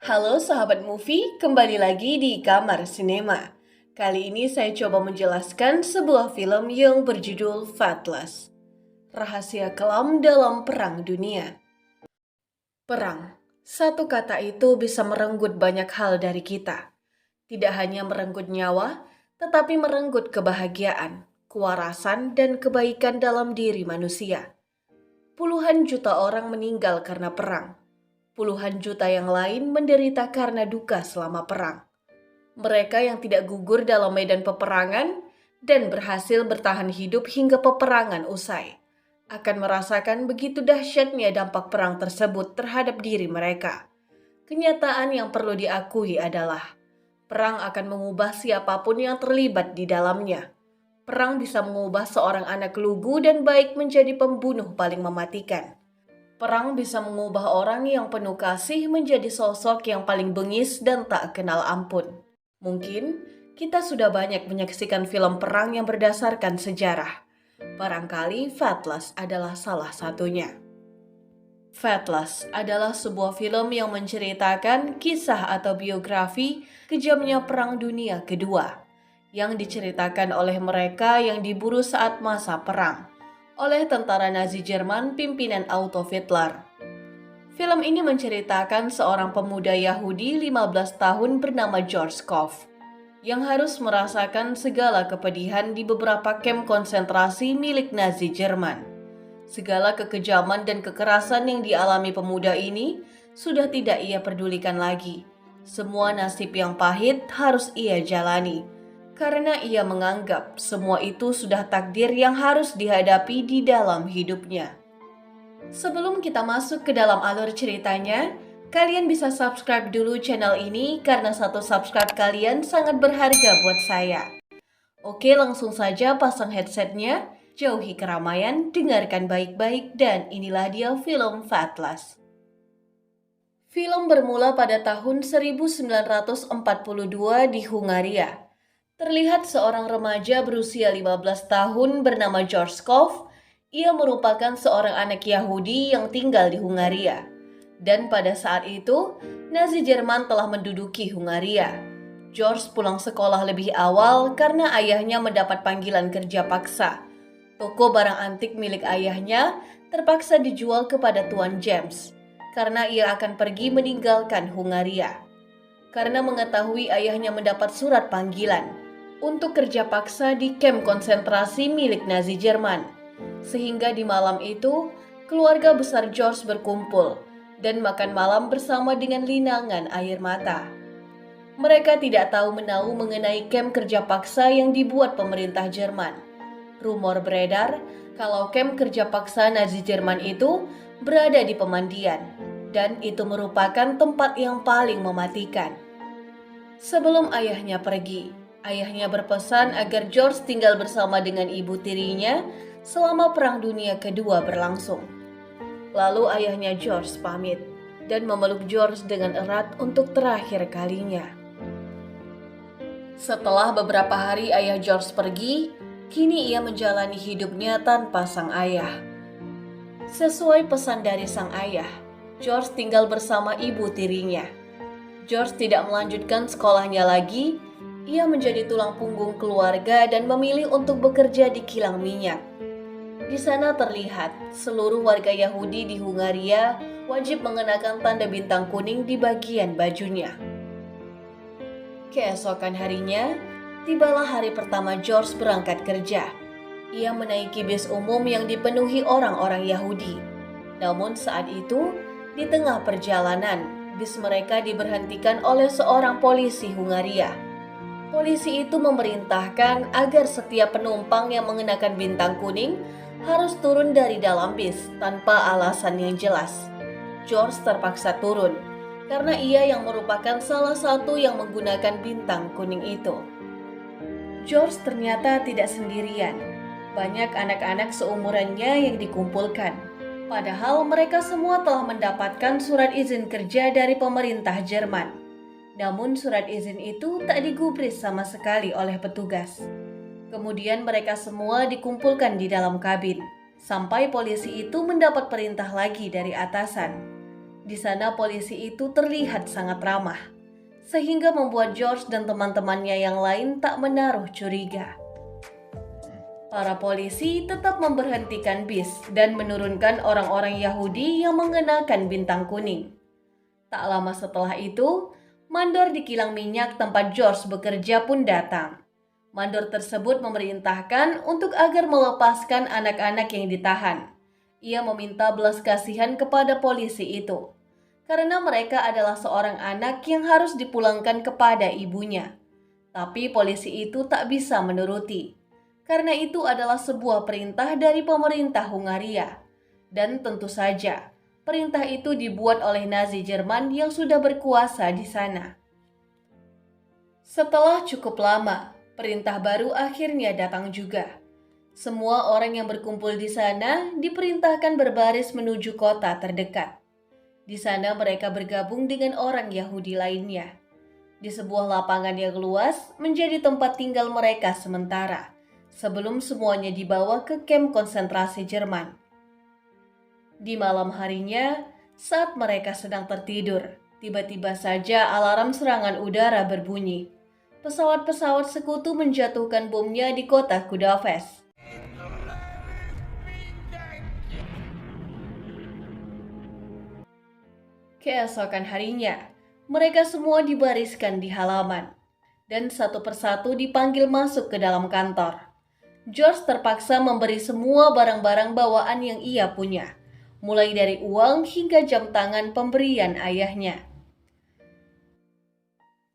Halo sahabat movie, kembali lagi di Kamar Sinema. Kali ini saya coba menjelaskan sebuah film yang berjudul Fatlas. Rahasia kelam dalam Perang Dunia. Perang. Satu kata itu bisa merenggut banyak hal dari kita. Tidak hanya merenggut nyawa, tetapi merenggut kebahagiaan, kewarasan, dan kebaikan dalam diri manusia. Puluhan juta orang meninggal karena perang. Puluhan juta yang lain menderita karena duka selama perang. Mereka yang tidak gugur dalam medan peperangan dan berhasil bertahan hidup hingga peperangan usai akan merasakan begitu dahsyatnya dampak perang tersebut terhadap diri mereka. Kenyataan yang perlu diakui adalah perang akan mengubah siapapun yang terlibat di dalamnya. Perang bisa mengubah seorang anak lugu dan baik menjadi pembunuh paling mematikan. Perang bisa mengubah orang yang penuh kasih menjadi sosok yang paling bengis dan tak kenal ampun. Mungkin kita sudah banyak menyaksikan film perang yang berdasarkan sejarah. Barangkali Fatlas adalah salah satunya. Fatlas adalah sebuah film yang menceritakan kisah atau biografi kejamnya Perang Dunia Kedua yang diceritakan oleh mereka yang diburu saat masa perang oleh tentara Nazi Jerman pimpinan Adolf Hitler. Film ini menceritakan seorang pemuda Yahudi 15 tahun bernama George Koff yang harus merasakan segala kepedihan di beberapa kamp konsentrasi milik Nazi Jerman. Segala kekejaman dan kekerasan yang dialami pemuda ini sudah tidak ia pedulikan lagi. Semua nasib yang pahit harus ia jalani, karena ia menganggap semua itu sudah takdir yang harus dihadapi di dalam hidupnya. Sebelum kita masuk ke dalam alur ceritanya, kalian bisa subscribe dulu channel ini karena satu subscribe kalian sangat berharga buat saya. Oke, langsung saja pasang headsetnya, jauhi keramaian, dengarkan baik-baik, dan inilah dia film Fatlas. Film bermula pada tahun 1942 di Hungaria. Terlihat seorang remaja berusia 15 tahun bernama George Koff. Ia merupakan seorang anak Yahudi yang tinggal di Hungaria. Dan pada saat itu, Nazi Jerman telah menduduki Hungaria. George pulang sekolah lebih awal karena ayahnya mendapat panggilan kerja paksa. Toko barang antik milik ayahnya terpaksa dijual kepada Tuan James karena ia akan pergi meninggalkan Hungaria. Karena mengetahui ayahnya mendapat surat panggilan untuk kerja paksa di kamp konsentrasi milik Nazi Jerman, sehingga di malam itu keluarga besar George berkumpul dan makan malam bersama dengan linangan air mata. Mereka tidak tahu menahu mengenai kamp kerja paksa yang dibuat pemerintah Jerman. Rumor beredar kalau kamp kerja paksa Nazi Jerman itu berada di pemandian, dan itu merupakan tempat yang paling mematikan. Sebelum ayahnya pergi, ayahnya berpesan agar George tinggal bersama dengan ibu tirinya selama Perang Dunia Kedua berlangsung. Lalu ayahnya George pamit dan memeluk George dengan erat untuk terakhir kalinya. Setelah beberapa hari ayah George pergi, kini ia menjalani hidupnya tanpa sang ayah. Sesuai pesan dari sang ayah, George tinggal bersama ibu tirinya. George tidak melanjutkan sekolahnya lagi. Ia menjadi tulang punggung keluarga dan memilih untuk bekerja di kilang minyak. Di sana terlihat seluruh warga Yahudi di Hungaria wajib mengenakan tanda bintang kuning di bagian bajunya. Keesokan harinya, tibalah hari pertama George berangkat kerja. Ia menaiki bis umum yang dipenuhi orang-orang Yahudi. Namun saat itu, di tengah perjalanan, bis mereka diberhentikan oleh seorang polisi Hungaria. Polisi itu memerintahkan agar setiap penumpang yang mengenakan bintang kuning harus turun dari dalam bis tanpa alasan yang jelas. George terpaksa turun karena ia yang merupakan salah satu yang menggunakan bintang kuning itu. George ternyata tidak sendirian. Banyak anak-anak seumurannya yang dikumpulkan. Padahal mereka semua telah mendapatkan surat izin kerja dari pemerintah Jerman. Namun surat izin itu tak digubris sama sekali oleh petugas. Kemudian mereka semua dikumpulkan di dalam kabin, sampai polisi itu mendapat perintah lagi dari atasan. Di sana polisi itu terlihat sangat ramah, sehingga membuat George dan teman-temannya yang lain tak menaruh curiga. Para polisi tetap memberhentikan bis dan menurunkan orang-orang Yahudi yang mengenakan bintang kuning. Tak lama setelah itu, mandor di kilang minyak tempat George bekerja pun datang. Mandor tersebut memerintahkan untuk agar melepaskan anak-anak yang ditahan. Ia meminta belas kasihan kepada polisi itu, karena mereka adalah seorang anak yang harus dipulangkan kepada ibunya. Tapi polisi itu tak bisa menuruti, karena itu adalah sebuah perintah dari pemerintah Hungaria. Dan tentu saja, perintah itu dibuat oleh Nazi Jerman yang sudah berkuasa di sana. Setelah cukup lama, perintah baru akhirnya datang juga. Semua orang yang berkumpul di sana diperintahkan berbaris menuju kota terdekat. Di sana mereka bergabung dengan orang Yahudi lainnya. Di sebuah lapangan yang luas menjadi tempat tinggal mereka sementara, sebelum semuanya dibawa ke kamp konsentrasi Jerman. Di malam harinya, saat mereka sedang tertidur, tiba-tiba saja alarm serangan udara berbunyi. Pesawat-pesawat sekutu menjatuhkan bomnya di kota Kudafes. Keesokan harinya, mereka semua dibariskan di halaman, dan satu persatu dipanggil masuk ke dalam kantor. George terpaksa memberi semua barang-barang bawaan yang ia punya, mulai dari uang hingga jam tangan pemberian ayahnya.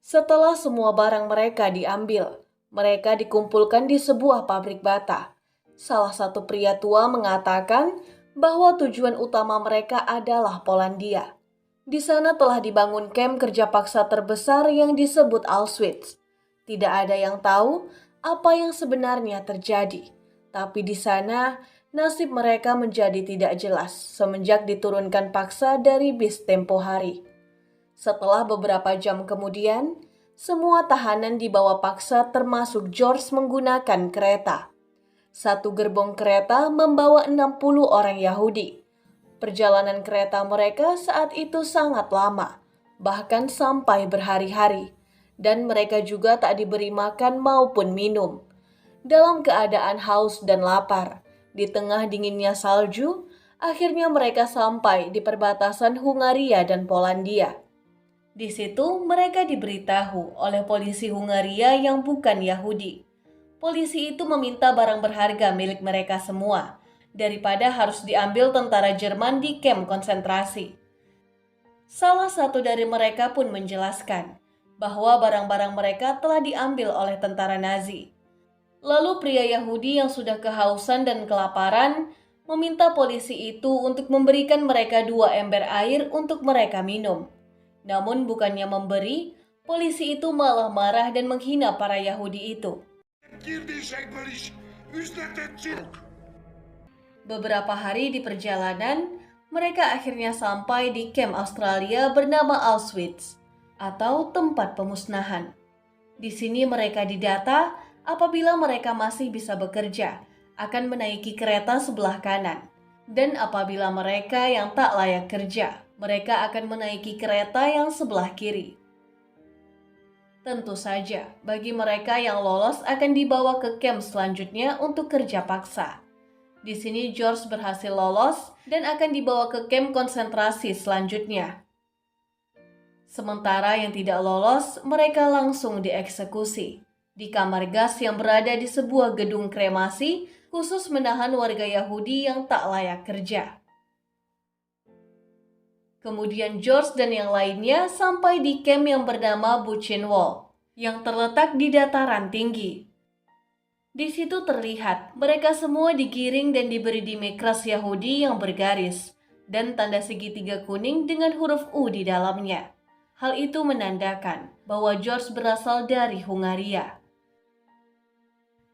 Setelah semua barang mereka diambil, mereka dikumpulkan di sebuah pabrik bata. Salah satu pria tua mengatakan bahwa tujuan utama mereka adalah Polandia. Di sana telah dibangun kamp kerja paksa terbesar yang disebut Auschwitz. Tidak ada yang tahu apa yang sebenarnya terjadi, tapi di sana nasib mereka menjadi tidak jelas semenjak diturunkan paksa dari bis tempo hari. Setelah beberapa jam kemudian, semua tahanan dibawa paksa termasuk George menggunakan kereta. Satu gerbong kereta membawa 60 orang Yahudi. Perjalanan kereta mereka saat itu sangat lama, bahkan sampai berhari-hari, dan mereka juga tak diberi makan maupun minum. Dalam keadaan haus dan lapar, di tengah dinginnya salju, akhirnya mereka sampai di perbatasan Hungaria dan Polandia. Di situ mereka diberitahu oleh polisi Hungaria yang bukan Yahudi. Polisi itu meminta barang berharga milik mereka semua, daripada harus diambil tentara Jerman di kamp konsentrasi. Salah satu dari mereka pun menjelaskan bahwa barang-barang mereka telah diambil oleh tentara Nazi. Lalu pria Yahudi yang sudah kehausan dan kelaparan meminta polisi itu untuk memberikan mereka 2 ember air untuk mereka minum. Namun bukannya memberi, polisi itu malah marah dan menghina para Yahudi itu. Beberapa hari di perjalanan, mereka akhirnya sampai di kamp Australia bernama Auschwitz, atau tempat pemusnahan. Di sini mereka didata apabila mereka masih bisa bekerja, akan menaiki kereta sebelah kanan. Dan apabila mereka yang tak layak kerja, mereka akan menaiki kereta yang sebelah kiri. Tentu saja, bagi mereka yang lolos akan dibawa ke kamp selanjutnya untuk kerja paksa. Di sini George berhasil lolos dan akan dibawa ke kamp konsentrasi selanjutnya. Sementara yang tidak lolos, mereka langsung dieksekusi di kamar gas yang berada di sebuah gedung kremasi khusus menahan warga Yahudi yang tak layak kerja. Kemudian George dan yang lainnya sampai di kamp yang bernama Buchenwald, yang terletak di dataran tinggi. Di situ terlihat mereka semua digiring dan diberi dimikras Yahudi yang bergaris dan tanda segitiga kuning dengan huruf U di dalamnya. Hal itu menandakan bahwa George berasal dari Hungaria.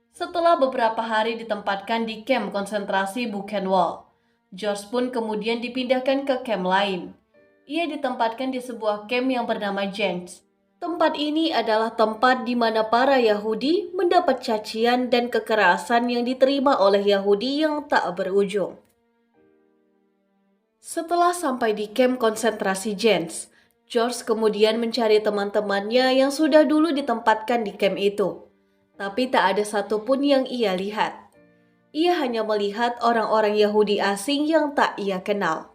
Setelah beberapa hari ditempatkan di kamp konsentrasi Buchenwald, George pun kemudian dipindahkan ke kamp lain. Ia ditempatkan di sebuah kamp yang bernama Jens. Tempat ini adalah tempat di mana para Yahudi mendapat cacian dan kekerasan yang diterima oleh Yahudi yang tak berujung. Setelah sampai di kamp konsentrasi Jens, George kemudian mencari teman-temannya yang sudah dulu ditempatkan di kamp itu. Tapi tak ada satupun yang ia lihat. Ia hanya melihat orang-orang Yahudi asing yang tak ia kenal.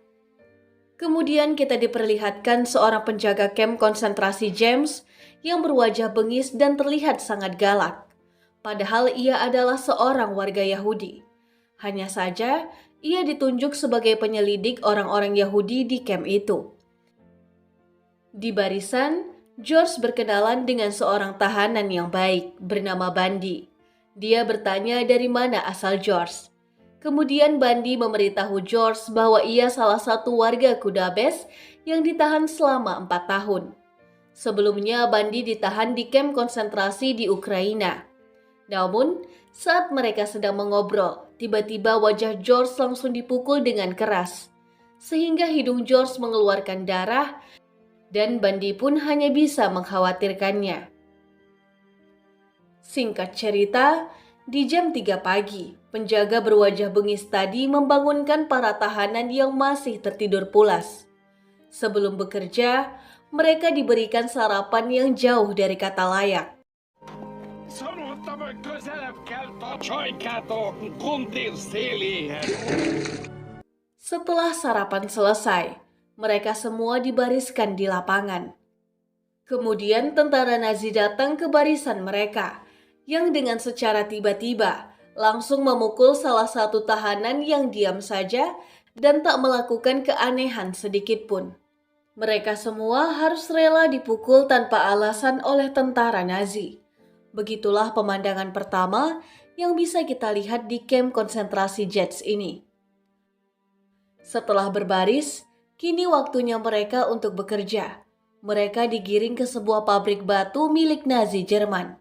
Kemudian kita diperlihatkan seorang penjaga kamp konsentrasi James yang berwajah bengis dan terlihat sangat galak. Padahal ia adalah seorang warga Yahudi. Hanya saja, ia ditunjuk sebagai penyelidik orang-orang Yahudi di kamp itu. Di barisan, George berkenalan dengan seorang tahanan yang baik bernama Bandi. Dia bertanya dari mana asal George. Kemudian Bandi memberitahu George bahwa ia salah satu warga Kudabes yang ditahan selama 4 tahun. Sebelumnya Bandi ditahan di kamp konsentrasi di Ukraina. Namun, saat mereka sedang mengobrol, tiba-tiba wajah George langsung dipukul dengan keras. Sehingga hidung George mengeluarkan darah dan Bandi pun hanya bisa mengkhawatirkannya. Singkat cerita, di jam 3 pagi, penjaga berwajah bengis tadi membangunkan para tahanan yang masih tertidur pulas. Sebelum bekerja, mereka diberikan sarapan yang jauh dari kata layak. Setelah sarapan selesai, mereka semua dibariskan di lapangan. Kemudian tentara Nazi datang ke barisan mereka, yang dengan secara tiba-tiba langsung memukul salah satu tahanan yang diam saja dan tak melakukan keanehan sedikit pun. Mereka semua harus rela dipukul tanpa alasan oleh tentara Nazi. Begitulah pemandangan pertama yang bisa kita lihat di kamp konsentrasi Jets ini. Setelah berbaris, kini waktunya mereka untuk bekerja. Mereka digiring ke sebuah pabrik batu milik Nazi Jerman.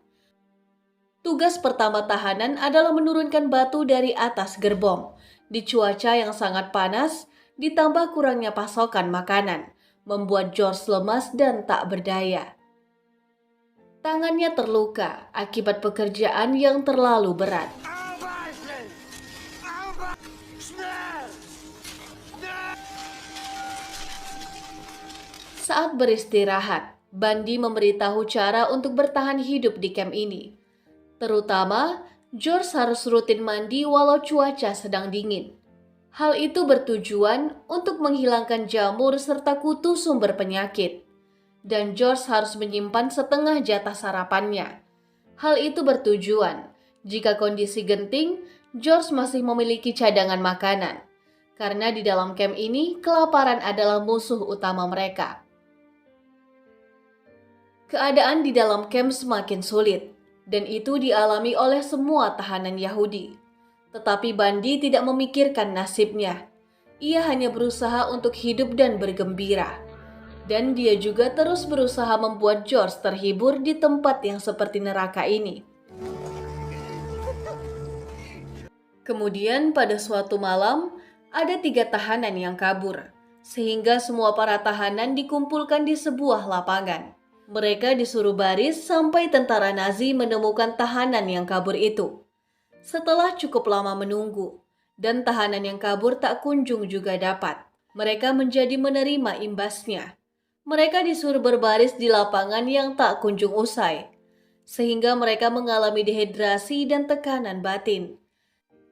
Tugas pertama tahanan adalah menurunkan batu dari atas gerbong. Di cuaca yang sangat panas, ditambah kurangnya pasokan makanan, membuat George lemas dan tak berdaya. Tangannya terluka akibat pekerjaan yang terlalu berat. Saat beristirahat, Bandi memberitahu cara untuk bertahan hidup di kamp ini. Terutama, George harus rutin mandi walau cuaca sedang dingin. Hal itu bertujuan untuk menghilangkan jamur serta kutu sumber penyakit. Dan George harus menyimpan setengah jatah sarapannya. Hal itu bertujuan, jika kondisi genting, George masih memiliki cadangan makanan. Karena di dalam kamp ini, kelaparan adalah musuh utama mereka. Keadaan di dalam kamp semakin sulit. Dan itu dialami oleh semua tahanan Yahudi. Tetapi Bandi tidak memikirkan nasibnya. Ia hanya berusaha untuk hidup dan bergembira. Dan dia juga terus berusaha membuat George terhibur di tempat yang seperti neraka ini. Kemudian pada suatu malam, ada 3 tahanan yang kabur. Sehingga semua para tahanan dikumpulkan di sebuah lapangan. Mereka disuruh baris sampai tentara Nazi menemukan tahanan yang kabur itu. Setelah cukup lama menunggu, dan tahanan yang kabur tak kunjung juga dapat, mereka menjadi menerima imbasnya. Mereka disuruh berbaris di lapangan yang tak kunjung usai, sehingga mereka mengalami dehidrasi dan tekanan batin.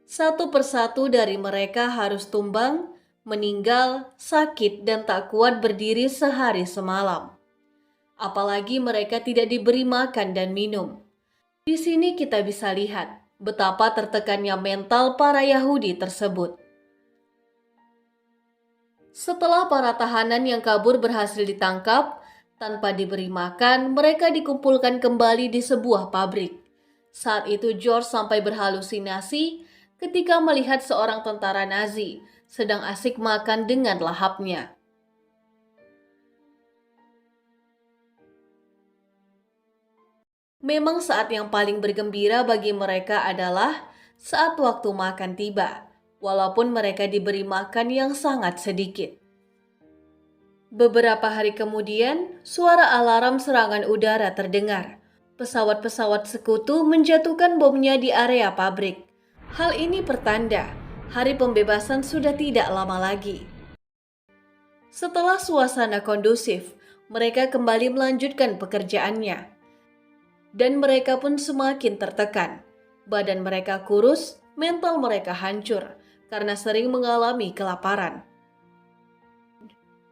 Satu persatu dari mereka harus tumbang, meninggal, sakit, dan tak kuat berdiri sehari semalam. Apalagi mereka tidak diberi makan dan minum. Di sini kita bisa lihat betapa tertekannya mental para Yahudi tersebut. Setelah para tahanan yang kabur berhasil ditangkap, tanpa diberi makan, mereka dikumpulkan kembali di sebuah pabrik. Saat itu George sampai berhalusinasi ketika melihat seorang tentara Nazi sedang asik makan dengan lahapnya. Memang saat yang paling bergembira bagi mereka adalah saat waktu makan tiba, walaupun mereka diberi makan yang sangat sedikit. Beberapa hari kemudian, suara alarm serangan udara terdengar. Pesawat-pesawat sekutu menjatuhkan bomnya di area pabrik. Hal ini pertanda hari pembebasan sudah tidak lama lagi. Setelah suasana kondusif, mereka kembali melanjutkan pekerjaannya. Dan mereka pun semakin tertekan. Badan mereka kurus, mental mereka hancur karena sering mengalami kelaparan.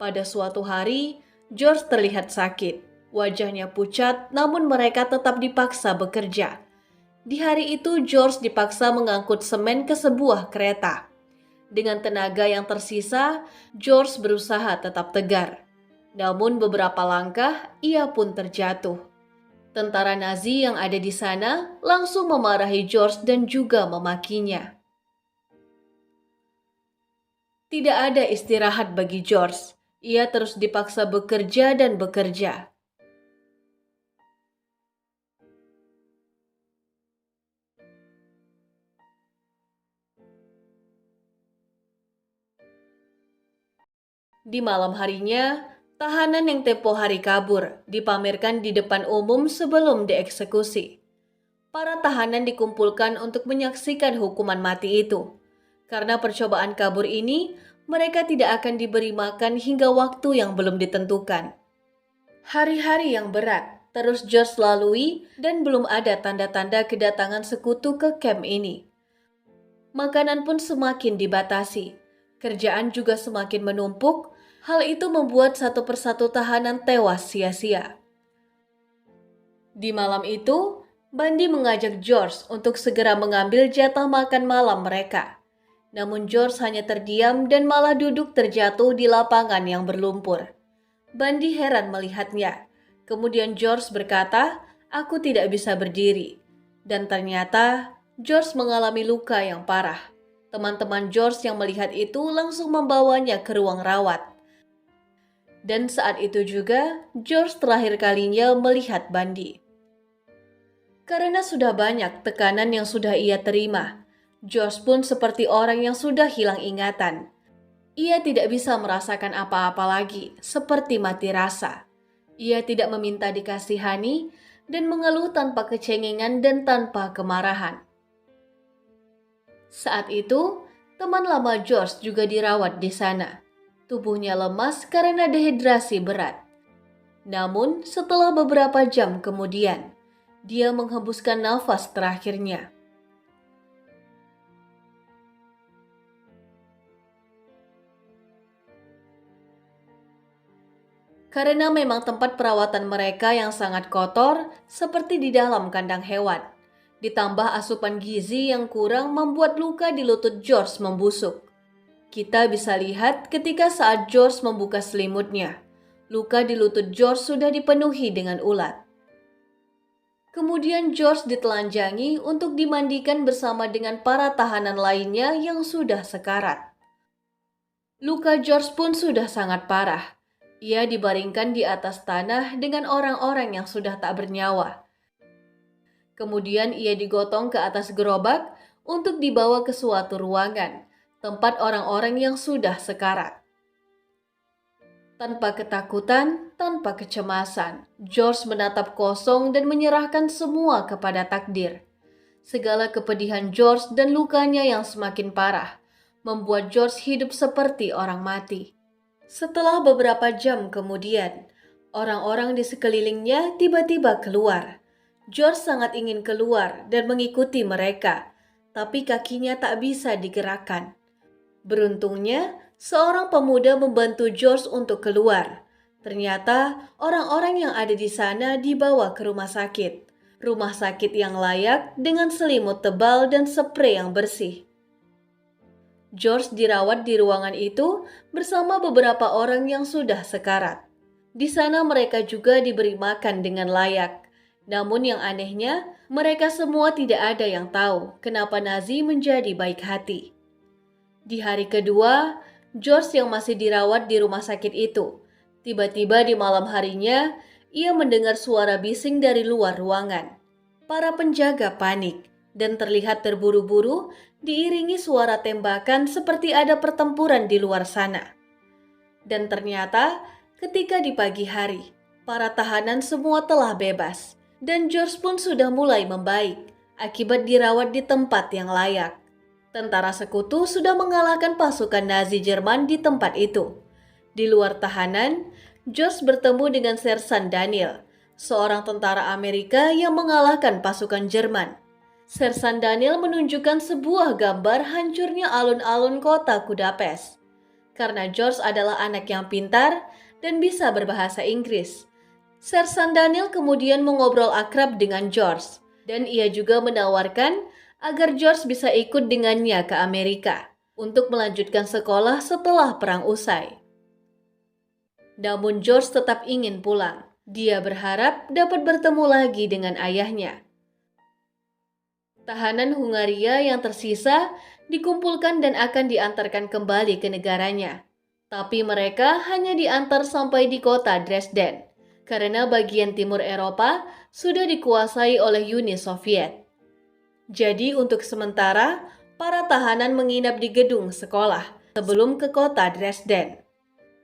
Pada suatu hari, George terlihat sakit. Wajahnya pucat, namun mereka tetap dipaksa bekerja. Di hari itu, George dipaksa mengangkut semen ke sebuah kereta. Dengan tenaga yang tersisa, George berusaha tetap tegar. Namun beberapa langkah, ia pun terjatuh. Tentara Nazi yang ada di sana langsung memarahi George dan juga memakinya. Tidak ada istirahat bagi George. Ia terus dipaksa bekerja dan bekerja. Di malam harinya, tahanan yang tempo hari kabur dipamerkan di depan umum sebelum dieksekusi. Para tahanan dikumpulkan untuk menyaksikan hukuman mati itu. Karena percobaan kabur ini, mereka tidak akan diberi makan hingga waktu yang belum ditentukan. Hari-hari yang berat terus George lalui dan belum ada tanda-tanda kedatangan sekutu ke camp ini. Makanan pun semakin dibatasi. Kerjaan juga semakin menumpuk. Hal itu membuat satu persatu tahanan tewas sia-sia. Di malam itu, Bandi mengajak George untuk segera mengambil jatah makan malam mereka. Namun George hanya terdiam dan malah duduk terjatuh di lapangan yang berlumpur. Bandi heran melihatnya. Kemudian George berkata, "Aku tidak bisa berdiri." Dan ternyata George mengalami luka yang parah. Teman-teman George yang melihat itu langsung membawanya ke ruang rawat. Dan saat itu juga George terakhir kalinya melihat Bandi. Karena sudah banyak tekanan yang sudah ia terima, George pun seperti orang yang sudah hilang ingatan. Ia tidak bisa merasakan apa-apa lagi, seperti mati rasa. Ia tidak meminta dikasihani dan mengeluh tanpa kecengengan dan tanpa kemarahan. Saat itu, teman lama George juga dirawat di sana. Tubuhnya lemas karena dehidrasi berat. Namun, setelah beberapa jam kemudian, dia menghembuskan nafas terakhirnya. Karena memang tempat perawatan mereka yang sangat kotor, seperti di dalam kandang hewan. Ditambah asupan gizi yang kurang membuat luka di lutut George membusuk. Kita bisa lihat ketika saat George membuka selimutnya. Luka di lutut George sudah dipenuhi dengan ulat. Kemudian George ditelanjangi untuk dimandikan bersama dengan para tahanan lainnya yang sudah sekarat. Luka George pun sudah sangat parah. Ia dibaringkan di atas tanah dengan orang-orang yang sudah tak bernyawa. Kemudian ia digotong ke atas gerobak untuk dibawa ke suatu ruangan, tempat orang-orang yang sudah sekarat. Tanpa ketakutan, tanpa kecemasan, George menatap kosong dan menyerahkan semua kepada takdir. Segala kepedihan George dan lukanya yang semakin parah membuat George hidup seperti orang mati. Setelah beberapa jam kemudian, orang-orang di sekelilingnya tiba-tiba keluar. George sangat ingin keluar dan mengikuti mereka, tapi kakinya tak bisa digerakkan. Beruntungnya, seorang pemuda membantu George untuk keluar. Ternyata orang-orang yang ada di sana dibawa ke rumah sakit. Rumah sakit yang layak dengan selimut tebal dan sprei yang bersih. George dirawat di ruangan itu bersama beberapa orang yang sudah sekarat. Di sana mereka juga diberi makan dengan layak. Namun yang anehnya, mereka semua tidak ada yang tahu kenapa Nazi menjadi baik hati. Di hari kedua, George yang masih dirawat di rumah sakit itu, tiba-tiba di malam harinya, ia mendengar suara bising dari luar ruangan. Para penjaga panik dan terlihat terburu-buru diiringi suara tembakan seperti ada pertempuran di luar sana. Dan ternyata ketika di pagi hari, para tahanan semua telah bebas dan George pun sudah mulai membaik akibat dirawat di tempat yang layak. Tentara sekutu sudah mengalahkan pasukan Nazi Jerman di tempat itu. Di luar tahanan, George bertemu dengan Sersan Daniel, seorang tentara Amerika yang mengalahkan pasukan Jerman. Sersan Daniel menunjukkan sebuah gambar hancurnya alun-alun kota Budapest. Karena George adalah anak yang pintar dan bisa berbahasa Inggris, Sersan Daniel kemudian mengobrol akrab dengan George, dan ia juga menawarkan agar George bisa ikut dengannya ke Amerika untuk melanjutkan sekolah setelah perang usai. Namun George tetap ingin pulang. Dia berharap dapat bertemu lagi dengan ayahnya. Tahanan Hungaria yang tersisa dikumpulkan dan akan diantarkan kembali ke negaranya. Tapi mereka hanya diantar sampai di kota Dresden, karena bagian timur Eropa sudah dikuasai oleh Uni Soviet. Jadi untuk sementara, para tahanan menginap di gedung sekolah sebelum ke kota Dresden.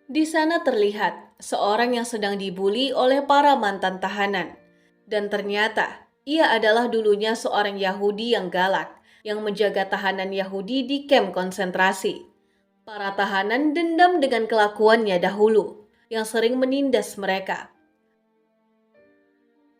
Di sana terlihat seorang yang sedang dibuli oleh para mantan tahanan. Dan ternyata ia adalah dulunya seorang Yahudi yang galak yang menjaga tahanan Yahudi di kamp konsentrasi. Para tahanan dendam dengan kelakuannya dahulu yang sering menindas mereka.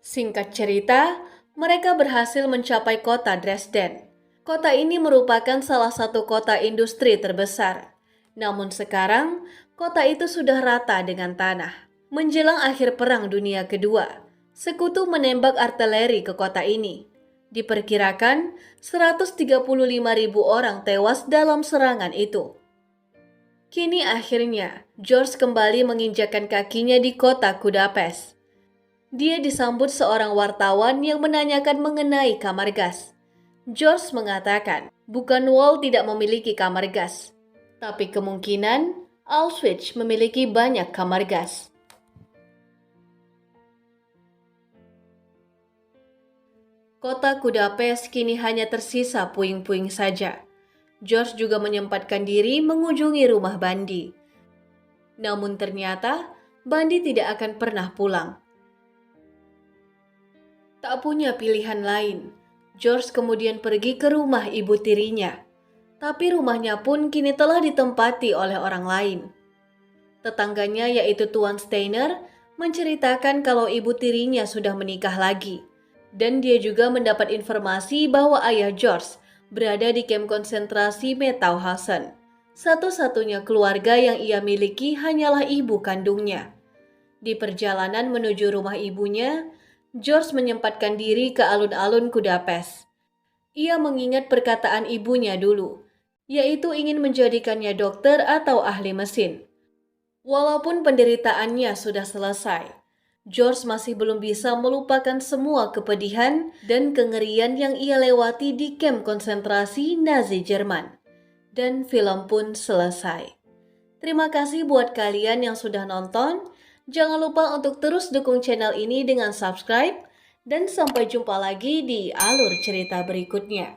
Singkat cerita, mereka berhasil mencapai kota Dresden. Kota ini merupakan salah satu kota industri terbesar. Namun sekarang, kota itu sudah rata dengan tanah. Menjelang akhir Perang Dunia Kedua, sekutu menembak artileri ke kota ini. Diperkirakan 135.000 orang tewas dalam serangan itu. Kini akhirnya, George kembali menginjakkan kakinya di kota Budapest. Dia disambut seorang wartawan yang menanyakan mengenai kamar gas. George mengatakan, bukan Wall tidak memiliki kamar gas, tapi kemungkinan Auschwitz memiliki banyak kamar gas. Kota Budapest kini hanya tersisa puing-puing saja. George juga menyempatkan diri mengunjungi rumah Bandi. Namun ternyata Bandi tidak akan pernah pulang. Tak punya pilihan lain, George kemudian pergi ke rumah ibu tirinya. Tapi rumahnya pun kini telah ditempati oleh orang lain. Tetangganya yaitu Tuan Steiner menceritakan kalau ibu tirinya sudah menikah lagi. Dan dia juga mendapat informasi bahwa ayah George berada di kamp konsentrasi Mauthausen. Satu-satunya keluarga yang ia miliki hanyalah ibu kandungnya. Di perjalanan menuju rumah ibunya, George menyempatkan diri ke alun-alun Budapest. Ia mengingat perkataan ibunya dulu, yaitu ingin menjadikannya dokter atau ahli mesin. Walaupun penderitaannya sudah selesai, George masih belum bisa melupakan semua kepedihan dan kengerian yang ia lewati di kamp konsentrasi Nazi Jerman. Dan film pun selesai. Terima kasih buat kalian yang sudah nonton. Jangan lupa untuk terus dukung channel ini dengan subscribe. Dan sampai jumpa lagi di alur cerita berikutnya.